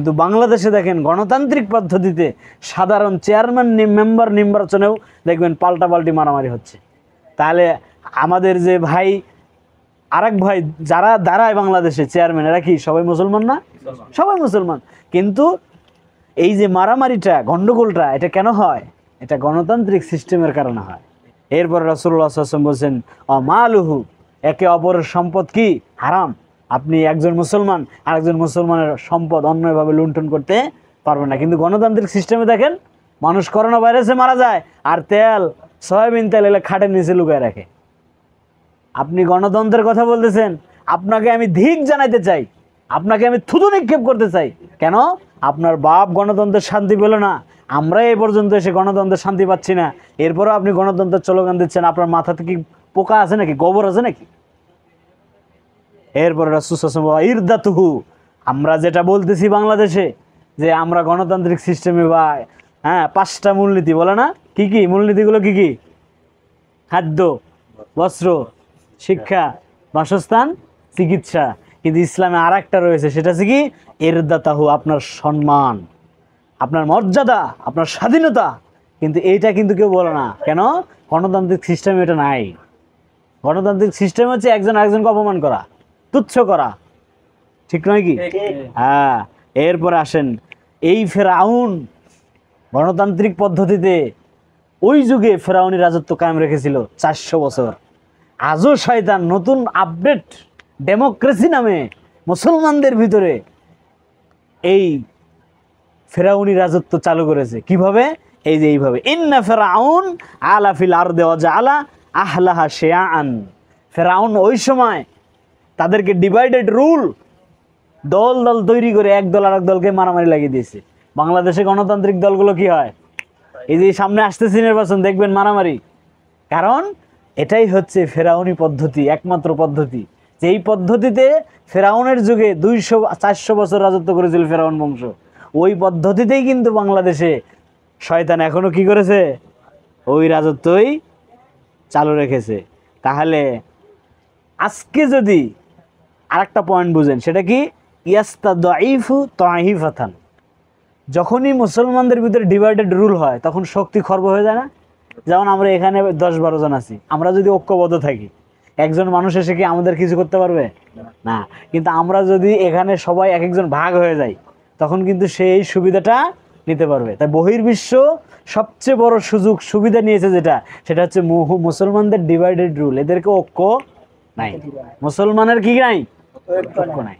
কিন্তু বাংলাদেশে দেখেন গণতান্ত্রিক পদ্ধতিতে সাধারণ চেয়ারম্যান মেম্বার নির্বাচনেও দেখবেন পাল্টাপাল্টি মারামারি হচ্ছে। তাহলে আমাদের যে ভাই আরেক ভাই যারা দাঁড়ায় বাংলাদেশে চেয়ারম্যান, এরা কি সবাই মুসলমান না? সবাই মুসলমান। কিন্তু এই যে মারামারিটা, গন্ডগোলটা, এটা কেন হয়? এটা গণতান্ত্রিক সিস্টেমের কারণে হয়। এরপরে রাসূলুল্লাহ সাল্লাল্লাহু আলাইহি ওয়াসাল্লাম বলছেন মালুহু, একে অপরের সম্পদ কি হারাম। আপনি একজন মুসলমান আরেকজন মুসলমানের সম্পদ অন্যভাবে লুণ্ঠন করতে পারবেন না। কিন্তু গণতান্ত্রিক সিস্টেমে দেখেন মানুষ করোনা ভাইরাসে মারা যায় আর তেল, সয়াবিন তেল এলে খাটের নিচে লুকায় রাখে। আপনি গণতন্ত্রের কথা বলতেছেন, আপনাকে আমি ধিক জানাইতে চাই, আপনাকে আমি থুতু নিক্ষেপ করতে চাই। কেন? আপনার বাপ গণতন্ত্রের শান্তি পেল না, আমরা এই পর্যন্ত এসে গণতন্ত্রের শান্তি পাচ্ছি না, এরপরেও আপনি গণতন্ত্রের স্লোগান দিচ্ছেন। আপনার মাথাতে কি পোকা আছে নাকি, গোবর আছে নাকি? এরপরে রাসূল সাল্লাল্লাহু আলাইহি ওয়াসাল্লাম ইরদাতুহু, আমরা যেটা বলতেছি বাংলাদেশে যে আমরা গণতান্ত্রিক সিস্টেমে বা পাঁচটা মূলনীতি বলে না, কি কি মূলনীতিগুলো? কি কি? খাদ্য, বস্ত্র, শিক্ষা, বাসস্থান, চিকিৎসা। কিন্তু ইসলামে আর একটা রয়েছে, সেটা হচ্ছে কি ইরদাতাহু, আপনার সম্মান, আপনার মর্যাদা, আপনার স্বাধীনতা। কিন্তু এইটা কিন্তু কেউ বলে না। কেন? গণতান্ত্রিক সিস্টেমে এটা নাই। গণতান্ত্রিক সিস্টেম হচ্ছে একজন আরেকজনকে অপমান করা, তুচ্ছ করা, ঠিক নয় কি? হ্যাঁ। এরপরে আসেন, এই ফেরাউন গণতান্ত্রিক পদ্ধতিতে ওই যুগে ফেরাউনি রাজত্ব কায়েম রেখেছিল 400 বছর। আজও শয়তান নতুন আপডেট ডেমোক্রেসি নামে মুসলমানদের ভিতরে এই ফেরাউনি রাজত্ব চালু করেছে। কিভাবে? এই যে এইভাবে, ইন্না ফেরাউন আলা ফিল আরদি ওয়া জাআলা আহলাহা শিয়াআন। ফেরাউন ওই সময় তাদেরকে ডিভাইডেড রুল, দল দল তৈরি করে এক দল আরেক দলকে মারামারি লাগিয়ে দিয়েছে। বাংলাদেশে গণতান্ত্রিক দলগুলো কি হয়? এই যে সামনে আসতেছে নির্বাচন, দেখবেন মারামারি। কারণ এটাই হচ্ছে ফেরাউনি পদ্ধতি, একমাত্র পদ্ধতি। যেই পদ্ধতিতে ফেরাউনের যুগে 200-400 বছর রাজত্ব করেছিল ফেরাউন বংশ, ওই পদ্ধতিতেই কিন্তু বাংলাদেশে শয়তান এখনো কি করেছে? ওই রাজত্বই চালু রেখেছে। তাহলে আজকে যদি আরেকটা পয়েন্ট বুঝেন, সেটা কি ইয়াস্তাদাইফু তাইফাতান, যখনই মুসলমানদের ভিতরে ডিভাইডেড রুল হয় তখন শক্তি খর্ব হয়ে যায় না? যেমন আমরা এখানে 10-12 জন আছি, আমরা যদি ঐক্যবদ্ধ থাকি, একজন মানুষ এসে কি আমাদের কিছু করতে পারবে না? কিন্তু আমরা যদি এখানে সবাই এক একজন ভাগ হয়ে যাই, তখন কিন্তু সেই সুবিধাটা নিতে পারবে। তাই বহির্বিশ্ব সবচেয়ে বড় সুযোগ সুবিধা নিয়েছে যেটা, সেটা হচ্ছে মুসলমানদের ডিভাইডেড রুল। এদেরকে ঐক্য নাই, মুসলমানের কি নাই? ঐক্য নাই।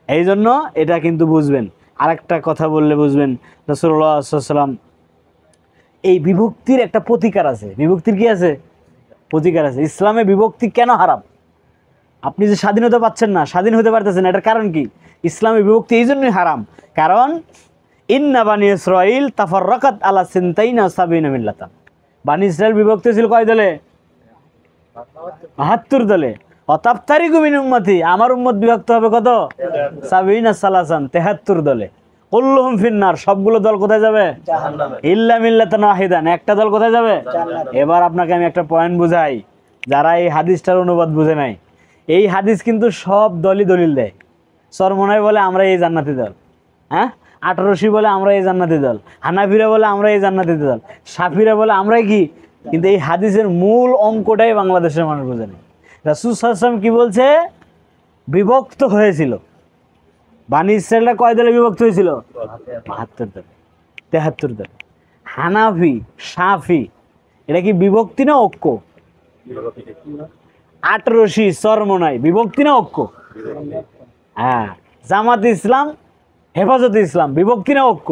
এই জন্য এটা কিন্তু বুঝবেন। আরেকটা কথা বললে বুঝবেন, রাসূলুল্লাহ সাল্লাল্লাহু আলাইহি ওয়াসাল্লাম এই বিভক্তির একটা প্রতিকার আছে। বিভক্তির কি আছে? প্রতিকার আছে। ইসলামে বিভক্তি কেন হারাম? আপনি যে স্বাধীনতা পাচ্ছেন না, স্বাধীন হতে পারতেছেন না, এটার কারণ কি? ইসলামে বিভক্তি এই জন্যই হারাম, কারণ ইন্না বানি ইসরাঈল তাফাররাকাত আলা সিনতাইনা সাবিনা মিল্লাতান। বানি ইসরাঈল বিভক্তি ছিল কয় দলে? 72 দলে। অতাফতারিকু মিন উম্মতি, আমার উম্মত বিভক্ত হবে কত? সাবিনা সালাসান, 73 দলে। কুল্লুহুম ফিন্নার, সবগুলো দল কোথায় যাবে? জাহান্নামে। ইল্লা মিল্লাতান ওয়াহিদান, একটা দল কোথায় যাবে? জান্নাতে। এবার আপনাকে আমি একটা পয়েন্ট বুঝাই, যারা এই হাদিসটার অনুবাদ বুঝে নাই। এই হাদিস কিন্তু সব দলই দলিল দেয়। চরমনাই বলে আমরা এই জান্নাতি দল, 18 বলে আমরা এই জান্নাতি দল, হানাফিরা বলে আমরা এই জান্নাতি দল, শাফিরা বলে আমরাই কি। কিন্তু এই হাদিসের মূল অঙ্কটাই বাংলাদেশের মানুষ বোঝে না। রাসূল সাল্লাল্লাহু আলাইহি ওয়াসাল্লাম কি বলছে? বিভক্ত হয়েছিল। বানি ইসরাঈলরা কয় দলে বিভক্ত হয়েছিল? 72 দলে, 73 দলে। হানাফি, শাফি, এটা কি বিভক্তি না ঐক্য? 18 চরমনাই, বিভক্তি না ঐক্য? হ্যাঁ। জামাত ইসলাম, হেফাজতে ইসলাম, বিভক্তি না ঐক্য?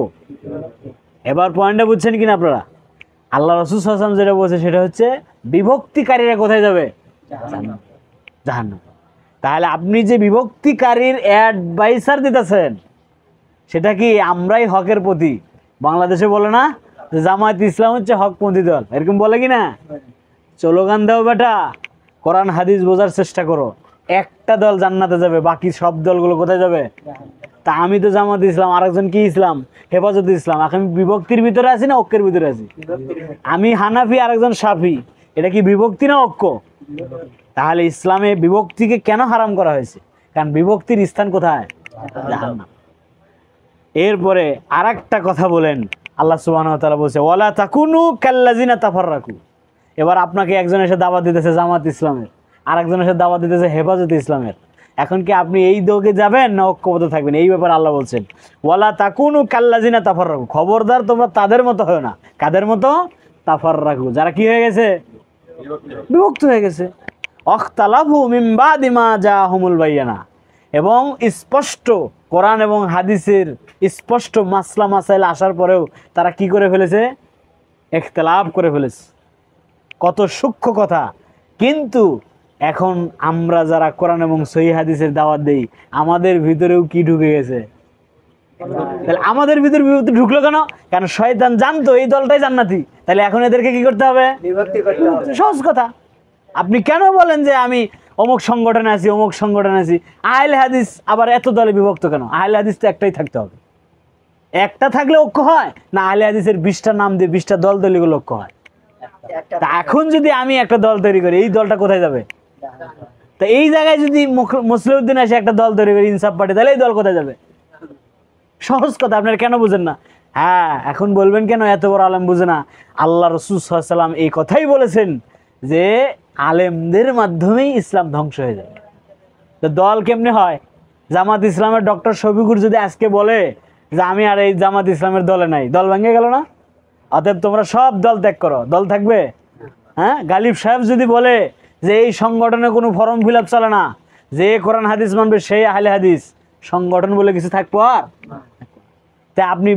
এবার পয়েন্টটা বুঝছেন কিনা আপনারা? আল্লাহ রাসূল সাল্লাল্লাহু আলাইহি ওয়াসাল্লাম যেটা বলছে সেটা হচ্ছে বিভক্তিকারীরা কোথায় যাবে? জাহান্নাম। তাহলে আপনি যে বিভক্তিকারীর অ্যাডভাইসার দিতেছেন, সেটা কি আমরাই হকের প্রতি? বাংলাদেশে বলে না যে জামায়াত ইসলাম হচ্ছে হকপন্থী দল, এরকম বলে কি না? স্লোগান দাও বেটা, কোরআন হাদিস বোঝার চেষ্টা করো। একটা দল জান্নাতে যাবে, বাকি সব দলগুলো কোথায় যাবে? তা আমি তো জামাত ইসলাম, আরেকজন কি ইসলাম? হেফাজত ইসলাম। আমি বিভক্তির ভিতরে আছি না ঐক্যের ভিতরে আছি? আমি হানাফি, আরেকজন শাফি, এটা কি বিভক্তি না ঐক্য? তাহলে ইসলামে বিভক্তিকে কেন হারাম করা হয়েছে? কারণ বিভক্তির স্থান কোথায়? জাহান্নাম। এরপরে আর একটা কথা বলেন, আল্লাহ সুবহানাহু ওয়া তাআলা বলছে ওয়ালা তাকুনু কাল্লাযিনা তাফাররাকু। এবার আপনাকে একজন এসে দাওয়াত দিতেছে জামাত ইসলামের, আর একজন এসে দাওয়াত দিতেছে হেফাজতে ইসলামের। এখন কি আপনি এই দোকে যাবেন না ঐক্যবদ্ধ থাকবেন? এই ব্যাপারে আল্লাহ বলছেন ওয়ালা তাকুনু কাল্লাযিনা তাফাররাকু, খবরদার তোমরা তাদের মতো হয় না। কাদের মতো? তাফাররাকু, যারা কি হয়ে গেছে? বিভক্ত হয়ে গেছে। অখতালাফু মিন বাদি মা জাআহুমুল বায়িনা, এবং স্পষ্ট কোরআন এবং হাদিসের স্পষ্ট মাসলা মাসাইল আসার পরেও তারা কি করে ফেলেছে? ইখতিলাফ করে ফেলেছে। কত সূক্ষ্ম কথা। কিন্তু এখন আমরা যারা কোরআন এবং সহিহ হাদিসের দাওয়াত দেই, আমাদের ভিতরেও কি ঢুকে গেছে? তাহলে আমাদের ভিতরে বিভক্তি ঢুকলো কেন? কারণ শয়তান জানতো এই দলটাই জান্নাতি, তাহলে এখন এদেরকে কি করতে হবে? সহজ কথা। আপনি কেন বলেন যে আমি অমুক সংগঠনে আছি, অমুক সংগঠনে আছি? আহলে হাদিস আবার এত দলে বিভক্ত কেন? আহলে হাদিস তো একটাই থাকতে হবে। একটা থাকলে ঐক্য হয় না? আহলে হাদিসের 20টা নাম দিয়ে 20টা দল তৈরি করলে ঐক্য হয়। তা এখন যদি আমি একটা দল তৈরি করি, এই দলটা কোথায় যাবে? তা এই জায়গায় যদি মুসলিউদ্দিন এসে একটা দল তৈরি করি, ইনসাফ পার্টি, তাহলে এই দল কোথায় যাবে? সহজ কথা। আপনারা কেন বুঝেন না? হ্যাঁ, এখন বলবেন কেন এত বড় আলেম বুঝে না? আল্লাহ রাসূল সাল্লাল্লাহু আলাইহি ওয়াসাল্লাম এই কথাই বলেছেন যে আলেমদের মাধ্যমেই ইসলাম ধ্বংস হয়ে যাবে। তো দল কেমনে হয়? জামাত ইসলামের ডক্টর শফিকুর যদি আজকে বলে যে আমি আর এই জামাত ইসলামের দলে নাই, দল ভেঙে গেল না? অতএব তোমরা সব দল ত্যাগ করো, দল থাকবে? হ্যাঁ, গালিব সাহেব যদি বলে যে এই সংগঠনে কোনো ফর্ম ফিল আপ চলে না, যে কোরআন হাদিস মানবে সেই আহলে হাদিস, সংগঠন বলে কিছু থাকবো আর? তা আপনি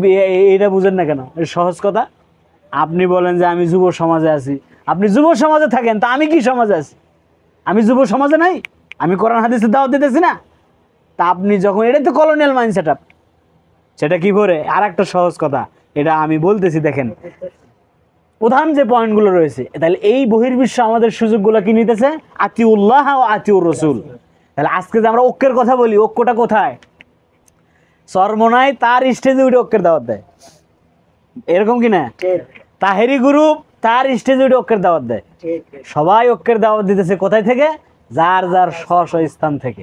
এইটা বুঝেন না কেন? সহজ কথা। আপনি বলেন যে আমি যুব সমাজে আছি, আপনি যুব সমাজে থাকেন, তা আমি কি সমাজে আছি? আমি যুব সমাজে নাই? আমি কোরআন হাদিসের দাওয়াত দিতেছি না? তা আপনি যখন, এটাই তো কলোনিয়াল মাইন্ড সেট আপ। সেটা কি করে? আর একটা সহজ কথা, এটা আমি বলতেছি, দেখেন প্রধান যে পয়েন্টগুলো রয়েছে, তাহলে এই বহির্বিশ্ব আমাদের সুযোগগুলো কি নিতেছে? আতিউল্লাহ ও আতিউর রসুল। তাহলে আজকে যে আমরা ঐক্যের কথা বলি, ঐক্যটা কোথায়? চরমোনায় তার স্টেজে উঠে ঐক্যের দাওয়াত দেয়, এরকম কি না? তাহেরি গ্রুপ তার স্টেজে উঠে ঐক্যের দাওয়াত দেয়। সবাই ঐক্যের দাওয়াত দিতেছে কোথায় থেকে? যার যার স্ব স্থান থেকে।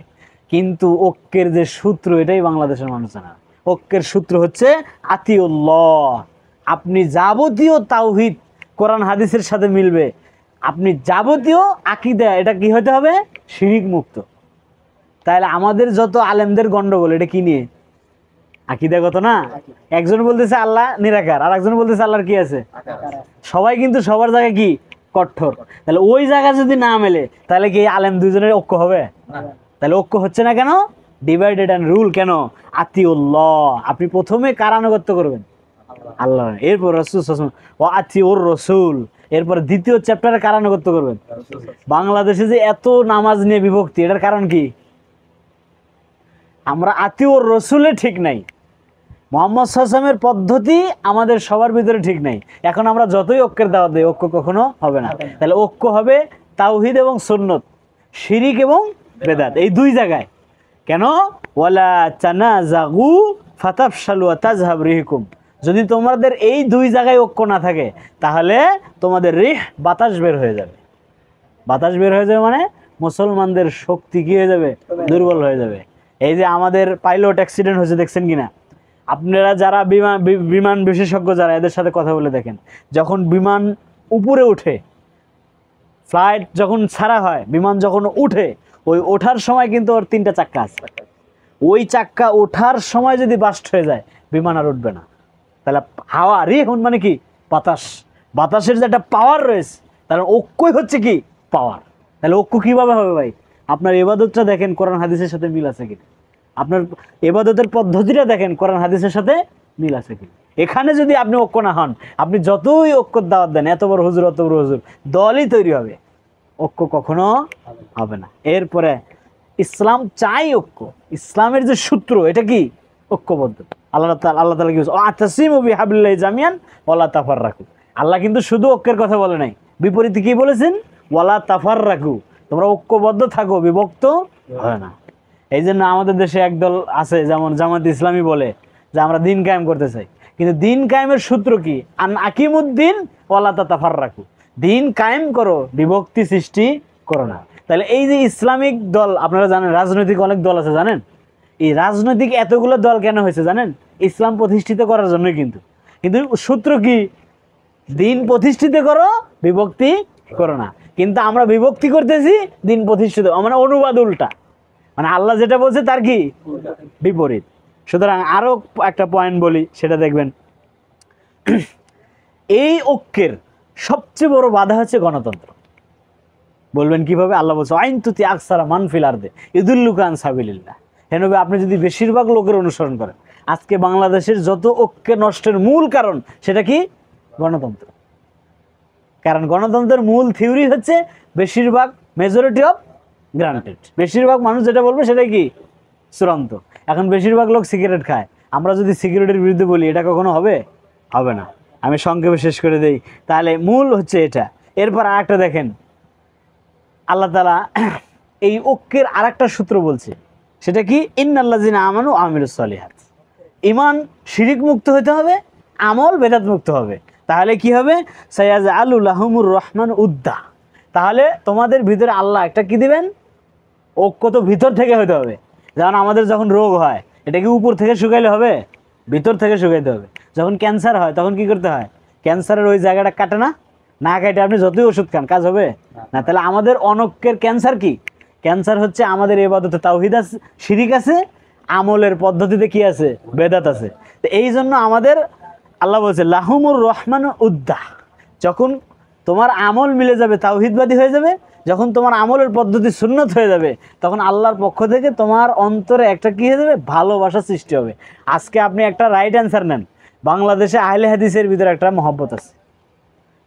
কিন্তু ঐক্যের যে সূত্র, এটাই বাংলাদেশের মানুষ জানে না। ঐক্যের সূত্র হচ্ছে আতিউল্লাহ। আপনি যাবতীয় তাওহীদ কোরআন হাদিসের সাথে মিলবে। আপনি যাবতীয় আকীদা, এটা কি হতে হবে? শিরিক মুক্ত। তাহলে আমাদের যত আলেমদের গন্ডগোল, এটা কি নিয়ে? আকীদাগত না? একজন বলতেছে আল্লাহ নিরাকার, আর একজন বলতেছে আল্লাহর কি আছে? সবাই কিন্তু সবার জায়গায় কি কঠোর। তাহলে ওই জায়গা যদি না মেলে, তাহলে কি আলেম দুজনের ঐক্য হবে? তাহলে ঐক্য হচ্ছে না কেন? Divided and rule. কেন? আতিউল্লাহ। আপনি প্রথমে কার আনুগত্য করবেন? আল্লাহ। এরপর রাসূল ও আতিউর রসুল। এরপর দ্বিতীয় চ্যাপ্টারে কার আনুগত্য করবেন? বাংলাদেশে যে এত নামাজ নিয়ে বিভক্তি, এটার কারণ কি? আমরা আতিউর রসুলে ঠিক নাই। মুহাম্মদ সাল্লাল্লাহু আলাইহি ওয়াসাল্লামের পদ্ধতি আমাদের সবার ভিতরে ঠিক নাই। এখন আমরা যতই ঐক্যের দাওয়াত দেই, ঐক্য কখনো হবে না। তাহলে ঐক্য হবে তাওহীদ এবং সুন্নত, শিরিক এবং বেদাত, এই দুই জায়গায়। কেন? ওয়ালা তানাযাগু ফাতাফশালু ওয়া তাযহাব রিহুকুম। যদি তোমাদের এই দুই জায়গায় ঐক্য না থাকে, তাহলে তোমাদের রিহ, বাতাস বের হয়ে যাবে। বাতাস বের হয়ে যাবে মানে মুসলমানদের শক্তি কি হয়ে যাবে? দুর্বল হয়ে যাবে। এই যে আমাদের পাইলট অ্যাক্সিডেন্ট হয়েছে, দেখছেন কিনা? আপনারা যারা বিমান বিশেষজ্ঞ যারা, এদের সাথে কথা বলে দেখেন, যখন বিমান উপরে উঠে, ফ্লাইট যখন ছাড়া হয়, বিমান যখন উঠে, ওই ওঠার সময় কিন্তু ওর 3টা চাক্কা আছে। ওই চাক্কা ওঠার সময় যদি বাস্ট হয়ে যায়, বিমান আর উঠবে না। তাহলে হাওয়া, রিহুন মানে কি? বাতাস। বাতাসের যে একটা পাওয়ার রয়েছে, তাহলে ঐক্যই হচ্ছে কি? পাওয়ার। তাহলে ঐক্য কিভাবে হবে ভাই? আপনার ইবাদতটা দেখেন কোরআন হাদিসের সাথে মিল আছে কিনা। আপনার ইবাদতের পদ্ধতিটা দেখেন কোরআন হাদিসের সাথে মিল আছে কিনা। এখানে যদি আপনি ঐক্য না হন, আপনি যতই ঐক্যর দাওয়াত দেন, এত বড় হুজুর অত বড় হুজুর, দলই তৈরি হবে, ঐক্য কখনো হবে না। এরপরে ইসলাম চাই ঐক্য। ইসলামের যে সূত্র, এটা কি? ঐক্যবদ্ধ। আল্লাহ তাআলা কি বলছেন? আতাসিমু বিহাবলিল্লাহি জামিয়ান ওয়ালা তাফাররাকু। আল্লাহ কিন্তু শুধু ঐক্যের কথা বলে নাই, বিপরীতে কি বলেছেন? ওয়ালা তাফাররাকু। তোমরা ঐক্যবদ্ধ থাকো, বিভক্ত হয় না। এই জন্য আমাদের দেশে একদল আছে, যেমন জামাত ইসলামী বলে যে আমরা দিন কায়েম করতে চাই, কিন্তু দিন কায়েমের সূত্র কি? আন আকিমুদ্দিন ওয়ালা তাতাফাররাকু। দিন কায়েম করো, বিভক্তি সৃষ্টি করো না। তাহলে এই যে ইসলামিক দল, আপনারা জানেন রাজনৈতিক অনেক দল আছে, জানেন? এই রাজনৈতিক এতগুলো দল কেন হয়েছে জানেন? ইসলাম প্রতিষ্ঠিত করার জন্যই। কিন্তু কিন্তু সূত্র কি? দিন প্রতিষ্ঠিত করো, বিভক্তি করো না। কিন্তু আমরা বিভক্তি করতেছি, দিন প্রতিষ্ঠিত, মানে অনুবাদ উল্টা, মানে আল্লাহ যেটা বলছে তার কি বিপরীত। সুতরাং আরো একটা পয়েন্ট বলি, সেটা দেখবেন। এই ঐক্যের সবচেয়ে বড় বাধা হচ্ছে গণতন্ত্র। বলবেন কিভাবে? আল্লাহ বলছে আইন তুতি আকসারা মানফিল আরদে ইদুল্লুকা আন সাবিলিল্লাহ। হেন আপনি যদি বেশিরভাগ লোকের অনুসরণ করেন, আজকে বাংলাদেশের যত ঐক্য নষ্টের মূল কারণ সেটা কি? গণতন্ত্র। কারণ গণতন্ত্রের মূল থিওরি হচ্ছে বেশিরভাগ, মেজরিটি অফ গ্রান্টেড। বেশিরভাগ মানুষ যেটা বলবে সেটাই কি চূড়ান্ত। এখন বেশিরভাগ লোক সিগারেট খায়, আমরা যদি সিগারেটের বিরুদ্ধে বলি এটা কখনো হবে? হবে না। আমি সংক্ষেপে শেষ করে দেই। তাহলে মূল হচ্ছে এটা। এরপর আরেকটা দেখেন, আল্লাহ তাআলা এই ঐক্যের আরেকটা সূত্র বলছে, সেটা কি? ইন্নাল্লাযিনা আমানু ওয়া আমিলুস সলিহাত। ঈমান শিরিক মুক্ত হতে হবে, আমল বেদাত মুক্ত হবে। তাহলে কি হবে? সায়াজআলু লাহুমুর রহমান উদ্দা। তাহলে তোমাদের ভিতরে আল্লাহ একটা কি দিবেন? ঐক্য তো ভিতর থেকে হতে হবে। যেমন আমাদের যখন রোগ হয়, এটা কি উপর থেকে শুকাইলে হবে? ভিতর থেকে শুকাইতে হবে। যখন ক্যান্সার হয় তখন কি করতে হয়? ক্যান্সারের ওই জায়গাটা কাটে না, না কেটে আপনি যতই ওষুধ খান কাজ হবে না। তাহলে আমাদের অনৈক্যের ক্যান্সার কি? ক্যান্সার হচ্ছে আমাদের ইবাদতে তাওহীদ আছে, শিরিক আছে, আমলের পদ্ধতিতে কি আছে? বেদাত আছে। তো এই জন্য আমাদের আল্লাহ বলছে লাহুমুর রহমান উদ্দা। যখন তোমার আমল মিলে যাবে, তাওহীদবাদী হয়ে যাবে, যখন তোমার আমলের পদ্ধতি সুন্নত হয়ে যাবে, তখন আল্লাহর পক্ষ থেকে তোমার অন্তরে একটা কি হয়ে যাবে? ভালোবাসা সৃষ্টি হবে। আজকে আপনি একটা রাইট অ্যান্সার নেন, বাংলাদেশে আহলে হাদিসের ভিতরে একটা মহব্বত আছে।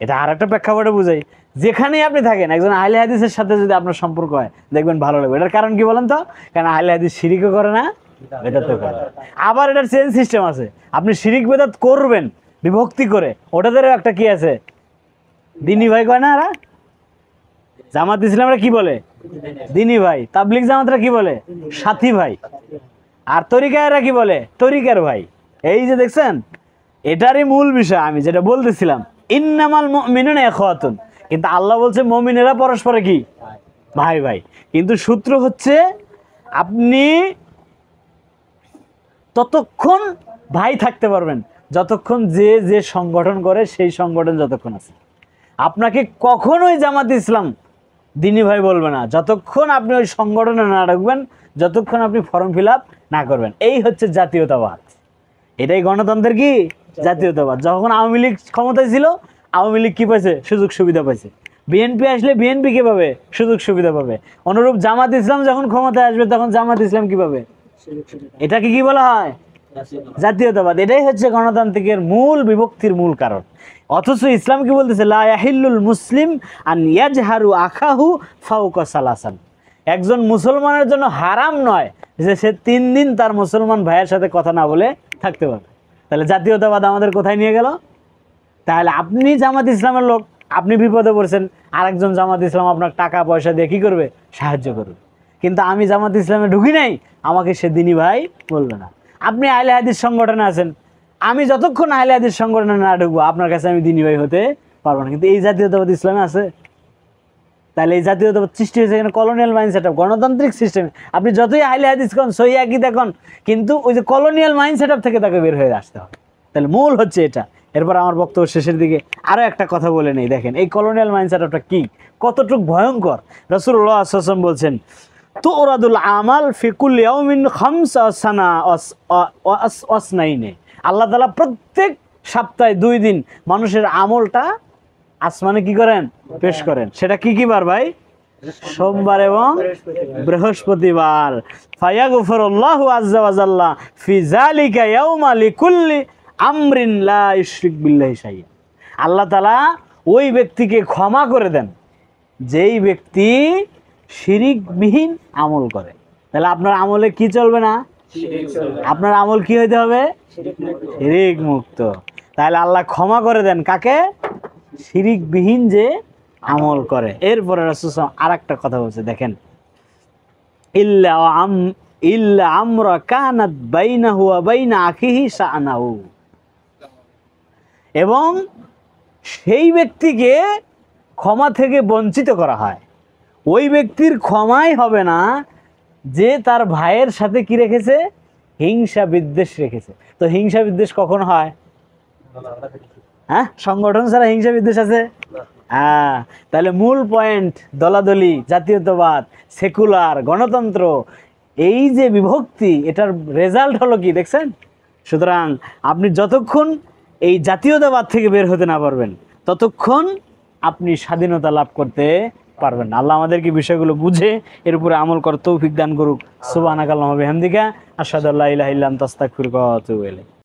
এটা আর একটা প্রেক্ষাপটে বুঝাই, যেখানেই আপনি থাকেন একজন আহলে হাদিসের সাথে যদি আপনার সম্পর্ক হয়, দেখবেন ভালো লাগবে। এটার কারণ কি বলেন তো? কারণ আহলে হাদিস শিরিকও করে না, বেদাতও করে। আবার এটার চেঞ্জ সিস্টেম আছে, আপনি শিরিক বেদাত করবেন বিভক্তি করে, ওটাদেরও একটা কি আছে? দিনী ভাই কয় না এরা? জামাত ইসলামরা কি বলে? দিনী ভাই। তাবলিগ জামাতরা কি বলে? সাথী ভাই। আর তরিকায়রা কি বলে? তরিকার ভাই। এই যে দেখছেন, এটারই মূল বিষয় আমি যেটা বলতেছিলাম, ইন্নামাল মুমিনুনা ইখওয়াতুন। কিন্তু আল্লাহ বলছে মুমিনেরা পরস্পরে কি? ভাই ভাই। কিন্তু সূত্র হচ্ছে আপনি ততক্ষণ ভাই থাকতে পারবেন যতক্ষণ যে যে সংগঠন করে সেই সংগঠন যতক্ষণ আছে। আপনাকে কখনোই জামাত ইসলাম দিনী ভাই বলবে না যতক্ষণ আপনি ওই সংগঠনে না ঢুকবেন, যতক্ষণ আপনি ফর্ম ফিল আপ না করবেন। এই হচ্ছে জাতীয়তাবাদ। এটাই গণতন্ত্রের কি? জাতীয়তাবাদ। যখন আওয়ামী লীগ ক্ষমতায় ছিল, আওয়ামী লীগ কী পাইছে? সুযোগ সুবিধা পাইছে। বিএনপি আসলে বিএনপি কী পাবে? সুযোগ সুবিধা পাবে। অনুরূপ জামাত ইসলাম যখন ক্ষমতায় আসবে তখন জামাত ইসলাম কী পাবে? এটাকে কি বলা হয়? জাতীয়তাবাদ। এটাই হচ্ছে গণতান্ত্রিকের মূল বিভক্তির মূল কারণ। অথচ ইসলাম কি বলতেছে? লা ইয়াহিল্লুল মুসলিম আন ইয়াজহারু আখাহু ফাওকা সালাসান। একজন মুসলমানের জন্য হারাম নয় যে সে 3 দিন তার মুসলমান ভাইয়ের সাথে কথা না বলে থাকতে পারবে। তাহলে জাতীয়তাবাদ আমাদের কোথায় নিয়ে গেল? তাহলে আপনি জামাত ইসলামের লোক, আপনি বিপদে পড়ছেন, আরেকজন জামাত ইসলাম আপনার টাকা পয়সা দিয়ে কী করবে? সাহায্য করবে। কিন্তু আমি জামাত ইসলামে ঢুকি নাই, আমাকে সে দিনী ভাই বলবে না। আপনি আহলে হাদিস সংগঠনে আছেন, আমি যতক্ষণ আহলে হাদিস সংগঠনে না ঢুকবো আপনার কাছে আমি দিনী ভাই হতে পারবো না। কিন্তু এই জাতীয়তাবাদ ইসলামে আছে। তাহলে এই জাতীয়তাবাদ সৃষ্টি হয়েছে এখানে কলোনিয়াল মাইন্ডসেট, গণতান্ত্রিক সিস্টেমে। আপনি যতই আহলে হাদিস কোন, সহি আকীদা কোন, কিন্তু ওই যে কলোনিয়াল মাইন্ডসেট থেকে তাকে বের হয়ে আসতে হবে। তাহলে মূল হচ্ছে এটা। এরপর আমার বক্তব্য শেষের দিকে আরও একটা কথা বলে নেই। দেখেন এই কলোনিয়াল মাইন্ডসেটটা কি, কতটুকু ভয়ঙ্কর। রাসূলুল্লাহ সাল্লাল্লাহু আলাইহি ওয়াসাল্লাম বলছেন, তুরাদুল আমাল ফি কুল্লি ইয়াউমিন খামসা সানা ওয়াসনাইনে। আল্লাহ তাআলা প্রত্যেক সপ্তাহে 2 দিন মানুষের আমলটা আসমানে কি করেন? পেশ করেন। সেটা কি কি বার ভাই? সোমবার এবং বৃহস্পতিবার। ফায়াগফিরুল্লাহু আযজা ওয়া জাল্লা ফি যালিকা ইয়াউমা লিকুল্লি আমরিন লা ইউশরিক বিল্লাহি শাইআ। আল্লাহ তাআলা ওই ব্যক্তিকে ক্ষমা করে দেন যেই ব্যক্তি শিরিকবিহীন আমল করে। তাহলে আপনার আমলে কি চলবে না? আপনার আমল কি হইতে হবে? শিরিক মুক্ত। তাহলে আল্লাহ ক্ষমা করে দেন কাকে? শিরিকবিহীন যে আমল করে। এরপরে রাসূল আর একটা কথা বলছে, দেখেন, ইল্লা আমরা কানাত বাইনাহু ওয়া বাইনা আখিহি শাআনাহু। এবং সেই ব্যক্তিকে ক্ষমা থেকে বঞ্চিত করা হয়, ওই ব্যক্তির ক্ষমাই হবে না যে তার ভাইয়ের সাথে কি রেখেছে? হিংসা বিদ্বেষ রেখেছে। তো হিংসা বিদ্বেষ কখন হয়? হ্যাঁ, সংগঠন ছাড়া হিংসা বিদ্বেষ আছে? হ্যাঁ, তাহলে মূল পয়েন্ট দলাদলি, জাতীয়তাবাদ, সেকুলার, গণতন্ত্র, এই যে বিভক্তি, এটার রেজাল্ট হলো কি দেখছেন? সুতরাং আপনি যতক্ষণ এই জাতীয়তাবাদ থেকে বের হতে না পারবেন ততক্ষণ আপনি স্বাধীনতা লাভ করতে পারবেন না। আল্লাহ আমাদেরকে বিষয়গুলো বুঝে এর উপরে আমল করার তৌফিক দান করুক। সুবহানাকাল্লাহুম্মা ওয়া বিহামদিকা আশহাদু আল্লা ইলাহা ইল্লা আনতা আস্তাগফিরুকা ওয়া আতুবু ইলাইক।